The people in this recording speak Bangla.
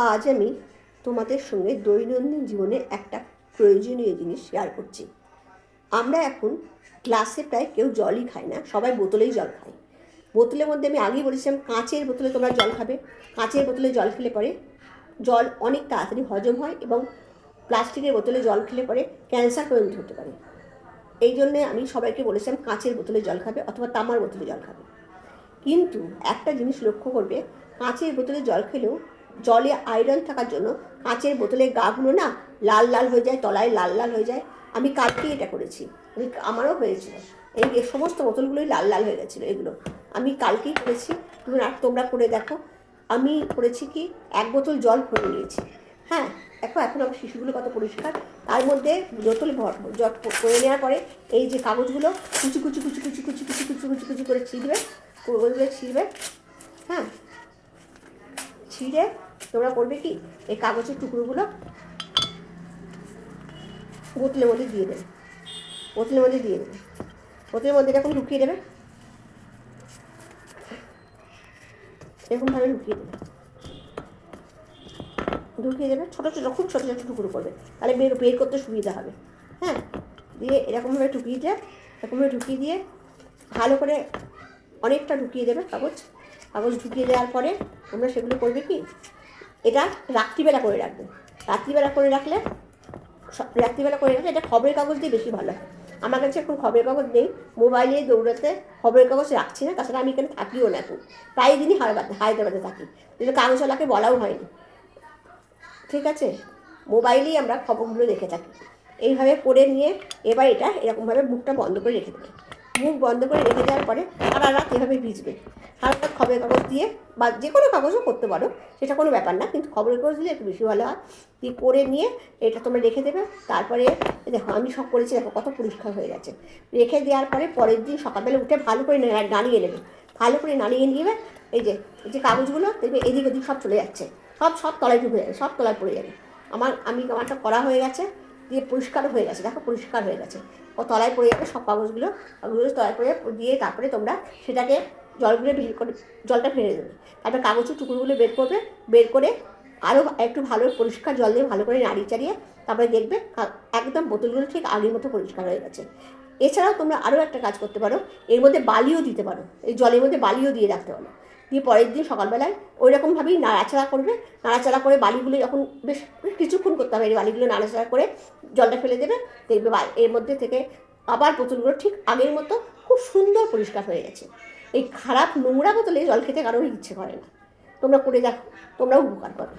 আজ আমি তোমাদের সঙ্গে দৈনন্দিন জীবনে একটা প্রয়োজনীয় জিনিস শেয়ার করছি। আমরা এখন গ্লাসে প্রায় কেউ জলই খায় না, সবাই বোতলেই জল খায়। বোতলের মধ্যে আমি আগেই বলেছিলাম কাঁচের বোতলে তোমরা জল খাবে। কাঁচের বোতলে জল খেলে পরে জল অনেক তাড়াতাড়ি হজম হয়, এবং প্লাস্টিকের বোতলে জল খেলে পরে ক্যান্সার পর্যন্ত হতে পারে। এই জন্যে আমি সবাইকে বলেছিলাম কাঁচের বোতলে জল খাবে অথবা তামার বোতলে জল খাবে। কিন্তু একটা জিনিস লক্ষ্য করবে, কাঁচের বোতলে জল খেলেও জলে আয়রন থাকার জন্য কাঁচের বোতলের গাগুলো না লাল লাল হয়ে যায়, তলায় লাল লাল হয়ে যায়। আমি কালকেই এটা করেছি, আমারও হয়েছিল। এই সমস্ত বোতলগুলোই লাল লাল হয়ে গেছিলো। এগুলো আমি কালকেই করেছি, তোমরা করে দেখো। আমি করেছি কি, এক বোতল জল ভরে নিয়েছি। হ্যাঁ, দেখো এখন আমার শিশুগুলো কত পরিষ্কার। তার মধ্যে বোতল জল করে নেওয়ার পরে এই যে কাগজগুলো কুচি কুচি কুচি কুচি কুচি কুচি কুচি কুচি কুচি করে ছিঁড়বে, ওইগুলো ছিঁড়বে। হ্যাঁ, ছিঁড়ে তোমরা করবে কি, এই কাগজের টুকরোগুলো বোতলের মধ্যে দিয়ে দেবে। বোতলের মধ্যে দিয়ে দেবে, বোতলের মধ্যে এরকম ঢুকিয়ে দেবে, এরকমভাবে ঢুকিয়ে দেবে, ঢুকিয়ে দেবে। ছোটো ছোটো, খুব ছোটো ছোটো টুকরো করবে, তাহলে বের করতে সুবিধা হবে। হ্যাঁ, দিয়ে এরকমভাবে ঢুকিয়ে দিয়ে, এরকমভাবে ঢুকিয়ে দিয়ে ভালো করে অনেকটা ঢুকিয়ে দেবে কাগজ ঢুকিয়ে দেওয়ার পরে তোমরা সেগুলো করবে কি, এটা রাত্রিবেলা করে রাখবে। রাত্রিবেলা করে রাখলে এটা খবরের কাগজ দিয়ে বেশি ভালো হয়। আমার কাছে এখন খবরের কাগজ নেই, মোবাইলে দৌড়াতে খবরের কাগজ রাখছি না। তাছাড়া আমি এখানে থাকিও না, এখন প্রায় দিনই হায়দ্রাবাদে থাকি, যেটা কাগজওয়ালাকে বলাও হয়নি। ঠিক আছে, মোবাইলেই আমরা খবরগুলো দেখে থাকি। এইভাবে করে নিয়ে এবার এটা এরকমভাবে মুখটা বন্ধ করে রেখে দেবে। মুখ বন্ধ করে রেখে দেওয়ার পরে সারা রাত এভাবে ভিজবে। সারা রাত খবরের কাগজ দিয়ে বা যে কোনো কাগজও করতে পারো, সেটা কোনো ব্যাপার না, কিন্তু খবরের কাগজ দিলে একটু বেশি ভালো হয়। দিয়ে করে নিয়ে এটা তোমরা রেখে দেবে। তারপরে দেখো আমি সব করেছি, দেখো কত পরিষ্কার হয়ে গেছে। রেখে দেওয়ার পরে পরের দিন সকালবেলা উঠে ভালো করে নাড়িয়ে নেবে। ভালো করে নাড়িয়ে নিয়ে এই যে কাগজগুলো দেখবে এদিক ওদিক সব চলে যাচ্ছে, সব তলায় ঢুকে যাবে, সব তলায় পড়ে যাবে। আমারটা করা হয়ে গেছে, দিয়ে পরিষ্কার হয়ে গেছে, দেখো পরিষ্কার হয়ে গেছে। ও তলায় পড়ে যাবে সব কাগজগুলো তলায় পড়ে দিয়ে তারপরে তোমরা সেটাকে জলগুলো বের করে জলটা ফেলে দেবে। তারপরে কাগজের টুকরোগুলো বের করে আরও একটু ভালো পরিষ্কার জল দিয়ে ভালো করে নাড়িয়ে চাড়িয়ে তারপরে দেখবে একদম বোতলগুলো ঠিক আগের মতো পরিষ্কার হয়ে গেছে। এছাড়াও তোমরা আরও একটা কাজ করতে পারো, এর মধ্যে বালিও দিতে পারো, এই জলের মধ্যে বালিও দিয়ে রাখতে পারো। দিয়ে পরের দিন সকালবেলায় ওই রকমভাবেই নাড়াচাড়া করবে। নাড়াচাড়া করে বালিগুলো যখন বেশ কিছুক্ষণ করতে হবে, এই বালিগুলো নাড়াচাড়া করে জলটা ফেলে দেবে। দেখবে এর মধ্যে থেকে আবার বোতলগুলো ঠিক আগের মতো খুব সুন্দর পরিষ্কার হয়ে গেছে। এই খারাপ নোংরা বোতলে জল খেতে কারোর ইচ্ছে করে না। তোমরা করে দেখো, তোমরাও উপকার পাবে।